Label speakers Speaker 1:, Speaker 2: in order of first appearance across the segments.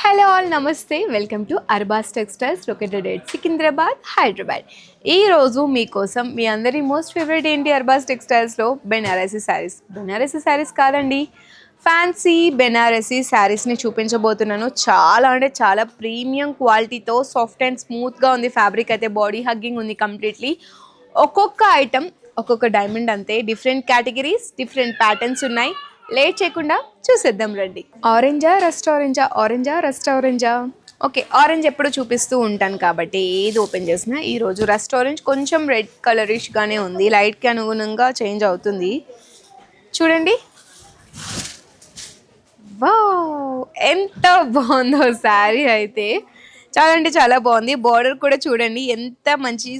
Speaker 1: Hello all నమస్తే welcome to Arbaz textiles located at Secunderabad Hyderabad. ఈరోజు మీకోసం మీ అందరి మోస్ట్ ఫేవరెట్ ఏంటి అర్బాస్ టెక్స్టైల్స్లో బెనారసీ శారీస్ కాదండి, ఫ్యాన్సీ బెనారసీ శారీస్ని చూపించబోతున్నాను. చాలా అంటే చాలా ప్రీమియం క్వాలిటీతో సాఫ్ట్ అండ్ స్మూత్గా ఉంది. ఫ్యాబ్రిక్ అయితే బాడీ హగ్గింగ్ ఉంది కంప్లీట్లీ. ఒక్కొక్క ఐటమ్ ఒక్కొక్క డైమండ్ అంతే. డిఫరెంట్ కేటగిరీస్, డిఫరెంట్ ప్యాటర్న్స్ ఉన్నాయి. లేట్ చేయకుండా చూసేద్దాం రండి. రెస్టారెంజా. ఓకే, ఆరెంజ్ ఎప్పుడు చూపిస్తూ ఉంటాను కాబట్టి ఏది ఓపెన్ చేసినా ఈరోజు రెస్టారెంట్ కొంచెం రెడ్ కలరిష్గానే ఉంది. లైట్కి అనుగుణంగా చేంజ్ అవుతుంది. చూడండి, వావ్ ఎంత బాగుందో శారీ అయితే. చాలా అంటే చాలా బాగుంది. బార్డర్ కూడా చూడండి ఎంత మంచి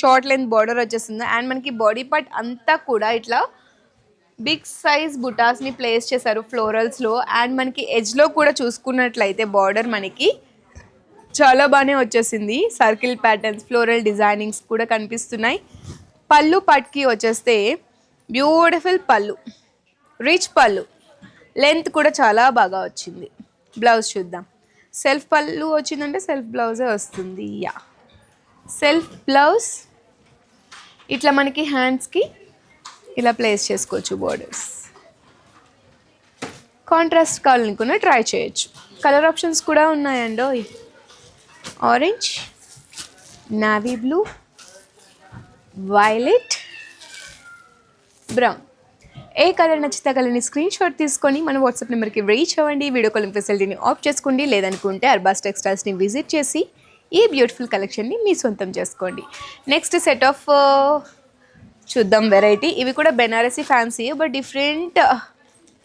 Speaker 1: షార్ట్ లెంత్ బార్డర్ వచ్చేసిందో. అండ్ మనకి బాడీ పార్ట్ అంతా కూడా ఇట్లా బిగ్ సైజ్ బుటాస్ని ప్లేస్ చేశారు ఫ్లోరల్స్లో. అండ్ మనకి ఎడ్జ్లో కూడా చూసుకున్నట్లయితే బార్డర్ మనకి చాలా బాగానే వచ్చేసింది. సర్కిల్ ప్యాటర్న్స్, ఫ్లోరల్ డిజైనింగ్స్ కూడా కనిపిస్తున్నాయి. పళ్ళు పట్కి వచ్చేస్తే బ్యూటిఫుల్ పళ్ళు, రిచ్ పళ్ళు, లెంత్ కూడా చాలా బాగా వచ్చింది. బ్లౌజ్ చూద్దాం. సెల్ఫ్ పళ్ళు వచ్చిందంటే సెల్ఫ్ బ్లౌజే వస్తుంది. యా, సెల్ఫ్ బ్లౌజ్ ఇట్లా మనకి హ్యాండ్స్కి ఇలా ప్లేస్ చేసుకోవచ్చు. బోర్డర్స్ కాంట్రాస్ట్ కావాలనుకున్న ట్రై చేయొచ్చు. కలర్ ఆప్షన్స్ కూడా ఉన్నాయండో. Orange, navy blue, violet, brown. ఏ కలర్ నచ్చితే కలర్ని స్క్రీన్ షాట్ తీసుకొని మన వాట్సాప్ నెంబర్కి రీచ్ అవ్వండి. వీడియో కాలింగ్ ఫెసిలిటీని ఆఫ్ చేసుకోండి. లేదనుకుంటే అర్బాస్ టెక్స్టైల్స్ని విజిట్ చేసి ఈ బ్యూటిఫుల్ కలెక్షన్ని మీ సొంతం చేసుకోండి. నెక్స్ట్ సెట్ ఆఫ్ చూద్దాం వెరైటీ. ఇవి కూడా Banarasi fancy but different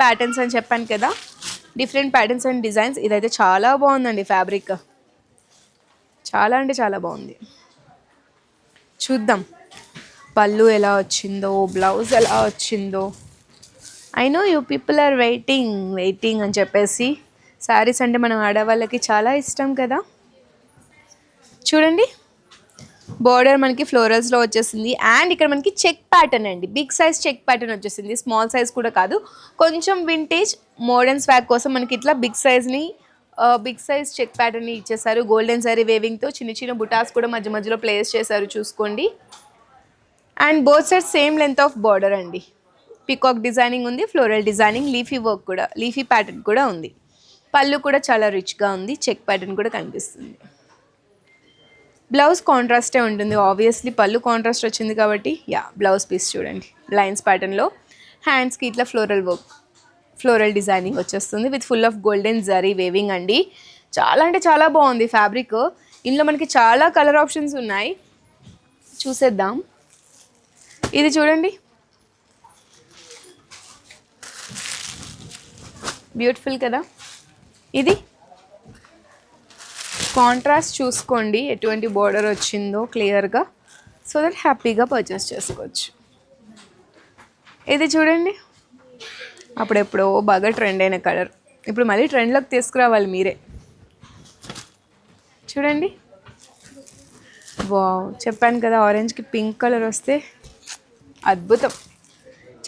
Speaker 1: patterns అని చెప్పాను కదా, డిఫరెంట్ ప్యాటర్న్స్ అండ్ డిజైన్స్. ఇదైతే చాలా బాగుందండి. ఫ్యాబ్రిక్ చాలా అంటే చాలా బాగుంది. చూద్దాం పళ్ళు ఎలా వచ్చిందో, బ్లౌజ్ ఎలా వచ్చిందో. I know you people are waiting అని చెప్పేసి. శారీస్ అంటే మనం ఆడవాళ్ళకి చాలా ఇష్టం కదా. చూడండి, బోర్డర్ మనకి ఫ్లోరల్స్లో వచ్చేసింది. అండ్ ఇక్కడ మనకి చెక్ ప్యాటర్న్ అండి, బిగ్ సైజ్ చెక్ ప్యాటర్న్ వచ్చేసింది. స్మాల్ సైజ్ కూడా కాదు, కొంచెం వింటేజ్ మోడర్న్ స్వాగ్ కోసం మనకి ఇట్లా బిగ్ సైజ్ చెక్ ప్యాటర్న్ని ఇచ్చేసారు. గోల్డెన్ సారీ వేవింగ్తో చిన్న చిన్న బుటాస్ కూడా మధ్య మధ్యలో ప్లేస్ చేశారు, చూసుకోండి. And both side same length of border అండి. పికాక్ డిజైనింగ్ ఉంది, ఫ్లోరల్ డిజైనింగ్, లీఫీ వర్క్ కూడా, లీఫీ ప్యాటర్న్ కూడా ఉంది. పళ్ళు కూడా చాలా రిచ్గా ఉంది, చెక్ ప్యాటర్న్ కూడా కనిపిస్తుంది. బ్లౌజ్ కాంట్రాస్టే ఉంటుంది ఆబ్వియస్లీ, పళ్ళు కాంట్రాస్ట్ వచ్చింది కాబట్టి. యా, బ్లౌజ్ పీస్ చూడండి లైన్స్ ప్యాటర్న్లో. హ్యాండ్స్కి ఇట్లా ఫ్లోరల్ డిజైనింగ్ వచ్చేస్తుంది with full of golden zari weaving అండి. చాలా అంటే చాలా బాగుంది ఫ్యాబ్రిక్. ఇందులో మనకి చాలా కలర్ ఆప్షన్స్ ఉన్నాయి, చూసేద్దాం. ఇది చూడండి, బ్యూటిఫుల్ కదా. ఇది కాంట్రాస్ట్ చూసుకోండి ఎటువంటి బోర్డర్ వచ్చిందో క్లియర్గా, సో దట్ హ్యాపీగా పర్చేస్ చేసుకోవచ్చు. ఇది చూడండి, అప్పుడెప్పుడో బాగా ట్రెండ్ అయిన కలర్ ఇప్పుడు మళ్ళీ ట్రెండ్లోకి తీసుకురావాలి మీరే. చూడండి, వావ్, చెప్పాను కదా ఆరెంజ్కి పింక్ కలర్ వస్తే అద్భుతం.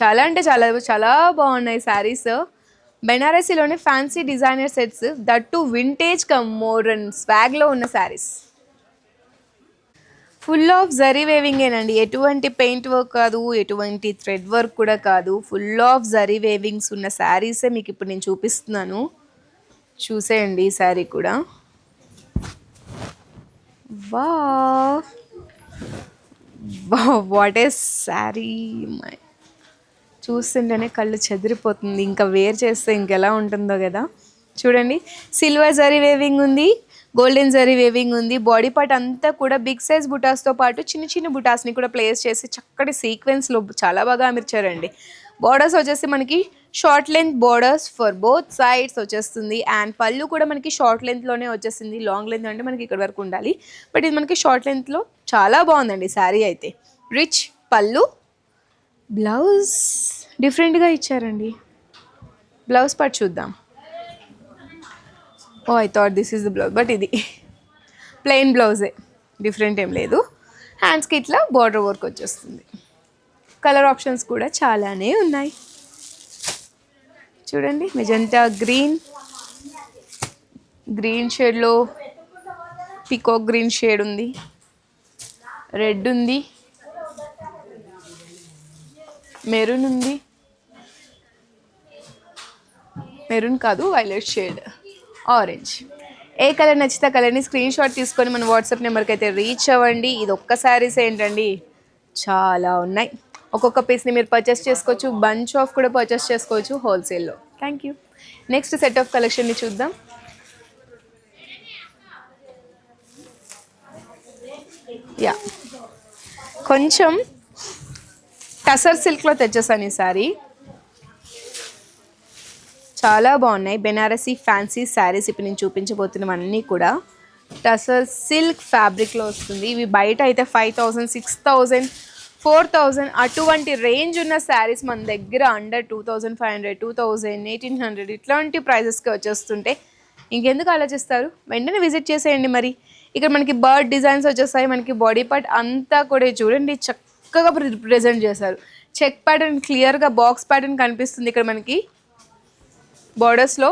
Speaker 1: చాలా అంటే చాలా చాలా బాగున్నాయి శారీస్. బెనారసీలోనే fancy designer sets, that too vintage come modern స్వాగ్లో ఉన్న శారీస్. ఫుల్ ఆఫ్ జరీ వేవింగేనండి, ఎటువంటి పెయింట్ వర్క్ కాదు, ఎటువంటి థ్రెడ్ వర్క్ కూడా కాదు. ఫుల్ ఆఫ్ జరీ వేవింగ్స్ ఉన్న శారీసే మీకు ఇప్పుడు నేను చూపిస్తున్నాను. చూసేయండి ఈ శారీ కూడా. వాట్ ఏ శారీ, మై చూస్తుంటేనే కళ్ళు చెదిరిపోతుంది. ఇంకా వేర్ చేస్తే ఇంకెలా ఉంటుందో కదా. చూడండి, సిల్వర్ జరీ వేవింగ్ ఉంది, గోల్డెన్ జరీ వేవింగ్ ఉంది. బాడీ పార్ట్ అంతా కూడా బిగ్ సైజ్ బుటాస్తో పాటు చిన్న చిన్న బుటాస్ని కూడా ప్లేస్ చేసి చక్కటి సీక్వెన్స్లో చాలా బాగా అమర్చారండి. బార్డర్స్ వచ్చేసి మనకి short length borders for both sides వచ్చేస్తుంది. అండ్ పళ్ళు కూడా మనకి షార్ట్ లెంత్లోనే వచ్చేసింది. లాంగ్ లెంత్ అంటే మనకి ఇక్కడ వరకు ఉండాలి, బట్ ఇది మనకి షార్ట్ లెంత్లో చాలా బాగుందండి శారీ అయితే. రిచ్ పళ్ళు, బ్లౌజ్ డిఫరెంట్గా ఇచ్చారండి. బ్లౌజ్ పార్ట్ చూద్దాం. Oh, I thought this is the blouse, but ఇది ప్లెయిన్ బ్లౌజే, డిఫరెంట్ ఏం లేదు. హ్యాండ్స్కి ఇట్లా బార్డర్ వర్క్ వచ్చేస్తుంది. కలర్ ఆప్షన్స్ కూడా చాలానే ఉన్నాయి. చూడండి, మెజెంటా గ్రీన్, గ్రీన్ షేడ్లో పికాక్ గ్రీన్ షేడ్ ఉంది, రెడ్ ఉంది, మెరూన్ ఉంది, మెరూన్ కాదు వైలెట్ షేడ్, ఆరెంజ్. ఏ కలర్ నచ్చితే కలర్ని స్క్రీన్ షాట్ తీసుకొని మన వాట్సాప్ నెంబర్కి అయితే రీచ్ అవ్వండి. ఇది ఒక్క శారీస్ ఏంటండి, చాలా ఉన్నాయి. ఒక్కొక్క పీస్ని మీరు పర్చేస్ చేసుకోవచ్చు, బంచ్ ఆఫ్ కూడా పర్చేస్ చేసుకోవచ్చు హోల్సేల్లో. Thank you. Next set of కలెక్షన్ని చూద్దాం. యా, కొంచెం టసర్ సిల్క్లో తెచ్చేసాను ఈ సారీ. చాలా బాగున్నాయి బెనారసీ ఫ్యాన్సీ శారీస్. ఇప్పుడు నేను చూపించబోతున్నవన్నీ కూడా టసర్ సిల్క్ ఫ్యాబ్రిక్లో వస్తుంది. ఇవి బయట అయితే 5,000, 6,000, 4,000 అటువంటి రేంజ్ ఉన్న శారీస్ మన దగ్గర అండర్ 2,500, 2,000, 1,800 ఇట్లాంటి ప్రైజెస్కి వచ్చేస్తుంటే ఇంకెందుకు ఆలోచిస్తారు, వెంటనే విజిట్ చేసేయండి. మరి ఇక్కడ మనకి బర్డ్ డిజైన్స్ వచ్చేస్తాయి. మనకి బాడీ పార్ట్ అంతా కూడా చూడండి చక్కగా రిప్రజెంట్ చేశారు. చెక్ ప్యాటర్న్ క్లియర్గా బాక్స్ ప్యాటర్న్ కనిపిస్తుంది. ఇక్కడ మనకి బార్డర్స్లో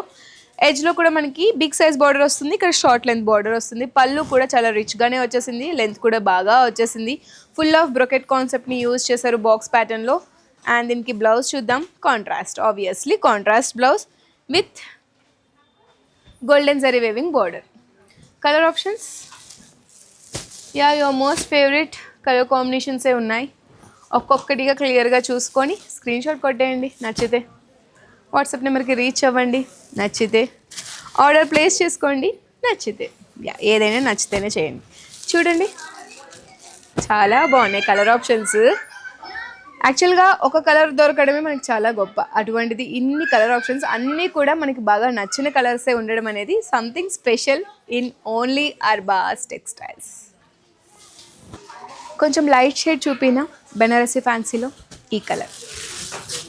Speaker 1: ఎడ్జ్లో కూడా మనకి బిగ్ సైజ్ బార్డర్ వస్తుంది, ఇక్కడ షార్ట్ లెంత్ బార్డర్ వస్తుంది. పళ్ళు కూడా చాలా రిచ్గానే వచ్చేసింది, లెంత్ కూడా బాగా వచ్చేసింది. ఫుల్ ఆఫ్ బ్రొకెట్ కాన్సెప్ట్ని యూజ్ చేశారు బాక్స్ ప్యాటర్న్లో. అండ్ దీనికి బ్లౌజ్ చూద్దాం. Contrast, obviously contrast blouse with golden zari weaving border. Colour options your most favourite colour కాంబినేషన్సే ఉన్నాయి. ఒక్కొక్కటిగా క్లియర్గా చూసుకొని స్క్రీన్ షాట్ కొట్టేయండి. నచ్చితే వాట్సాప్ నెంబర్కి రీచ్ అవ్వండి, నచ్చితే ఆర్డర్ ప్లేస్ చేసుకోండి, నచ్చితే ఏదైనా నచ్చితేనే చేయండి. చూడండి చాలా బాగున్నాయి కలర్ ఆప్షన్స్. యాక్చువల్గా ఒక కలర్ దొరకడమే మనకి చాలా గొప్ప, అటువంటిది ఇన్ని కలర్ ఆప్షన్స్ అన్నీ కూడా మనకి బాగా నచ్చిన కలర్సే ఉండడం అనేది something special in only Arbaz textiles. కొంచెం లైట్ షేడ్ చూపినా బెనారసీ ఫ్యాన్సీలో ఈ కలర్.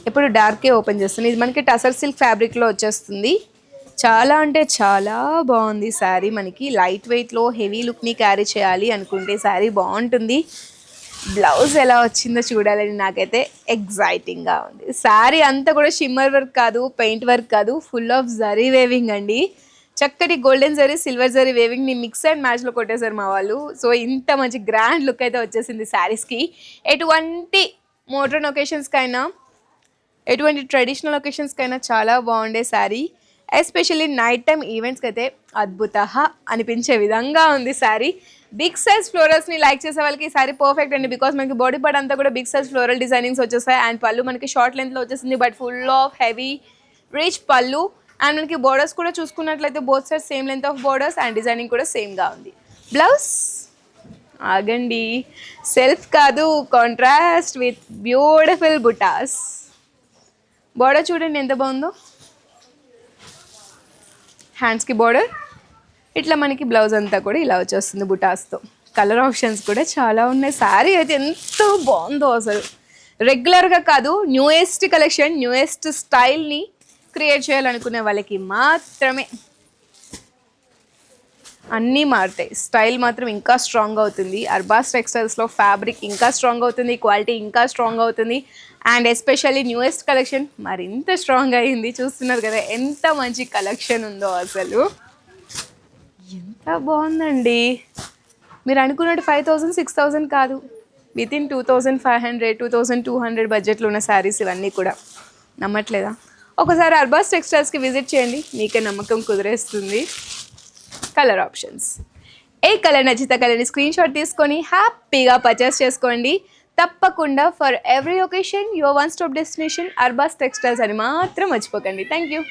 Speaker 1: ఎప్పుడు డార్కే ఓపెన్ చేస్తుంది. ఇది మనకి టసర్ సిల్క్ ఫ్యాబ్రిక్లో వచ్చేస్తుంది. చాలా అంటే చాలా బాగుంది శారీ. మనకి లైట్ వెయిట్లో హెవీ లుక్ని క్యారీ చేయాలి అనుకుంటే శారీ బాగుంటుంది. బ్లౌజ్ ఎలా వచ్చిందో చూడాలని నాకైతే ఎగ్జైటింగ్గా ఉంది. శారీ అంతా కూడా షిమ్మర్ వర్క్ కాదు, పెయింట్ వర్క్ కాదు, ఫుల్ ఆఫ్ జరీ వేవింగ్ అండి. చక్కటి గోల్డెన్ జరీ, సిల్వర్ జరీ వేవింగ్ని మిక్స్ అండ్ మ్యాచ్లో కొట్టేశారు మా వాళ్ళు. సో ఇంత మంచి గ్రాండ్ లుక్ అయితే వచ్చేసింది శారీస్కి. ఎటువంటి మోడ్రన్ ఒకేషన్స్కైనా, ఎటువంటి ట్రెడిషనల్ ఒకేషన్స్కైనా చాలా బాగుండే శారీ. ఎస్పెషల్లీ నైట్ టైం ఈవెంట్స్కి అయితే అద్భుత అనిపించే విధంగా ఉంది శారీ. బిగ్ సైజ్ ఫ్లోరల్స్ని లైక్ చేసే వాళ్ళకి ఈ శారీ పర్ఫెక్ట్ అండి. బికాస్ మనకి బాడీ పార్ట్ అంతా కూడా బిగ్ సైజ్ ఫ్లోరల్ డిజైనింగ్స్ వచ్చేస్తాయి. అండ్ పళ్ళు మనకి షార్ట్ లెంత్లో వచ్చేసింది, but full of heavy rich పళ్ళు. అండ్ మనకి బోర్డర్స్ కూడా చూసుకున్నట్లయితే both side same length of borders and designing కూడా సేమ్గా ఉంది. బ్లౌజ్ ఆగండి, సెల్ఫ్ కాదు, contrast with beautiful buttas. Border చూడండి ఎంత బాగుందో, హ్యాండ్స్కి బార్డర్, ఇట్లా మనకి బ్లౌజ్ అంతా కూడా ఇలా వచ్చేస్తుంది బుటాస్తో. కలర్ ఆప్షన్స్ కూడా చాలా ఉన్నాయి. శారీ అయితే ఎంత బాగుందో అసలు. రెగ్యులర్గా కాదు, న్యూయెస్ట్ కలెక్షన్, న్యూయెస్ట్ స్టైల్ని క్రియేట్ చేయాలనుకునే వాళ్ళకి మాత్రమే. అన్నీ మారుతాయి, స్టైల్ మాత్రం ఇంకా స్ట్రాంగ్ అవుతుంది. అర్బాస్ టెక్స్టైల్స్లో ఫ్యాబ్రిక్ ఇంకా స్ట్రాంగ్ అవుతుంది, క్వాలిటీ ఇంకా స్ట్రాంగ్ అవుతుంది. అండ్ ఎస్పెషల్లీ న్యూయెస్ట్ కలెక్షన్ మరింత స్ట్రాంగ్ అయ్యింది. చూస్తున్నారు కదా ఎంత మంచి కలెక్షన్ ఉందో అసలు. ఎంత బాగుందండి. మీరు అనుకున్నట్టు 5,000, 6,000 కాదు, వితిన్ 2,500, 2,200 బడ్జెట్లో ఉన్న శారీస్ ఇవన్నీ కూడా. నమ్మట్లేదా? ఒకసారి అర్బాస్ టెక్స్టైల్స్కి విజిట్ చేయండి, మీకే నమ్మకం కుదిరేస్తుంది. కలర్ ఆప్షన్స్, ఏ కలర్ నచ్చితే కలర్ని స్క్రీన్ షాట్ తీసుకొని హ్యాపీగా పర్చేస్ చేసుకోండి. తప్పకుండా for every occasion your one stop destination Arbaaz textiles అని మాత్రం మర్చిపోకండి. Thank you.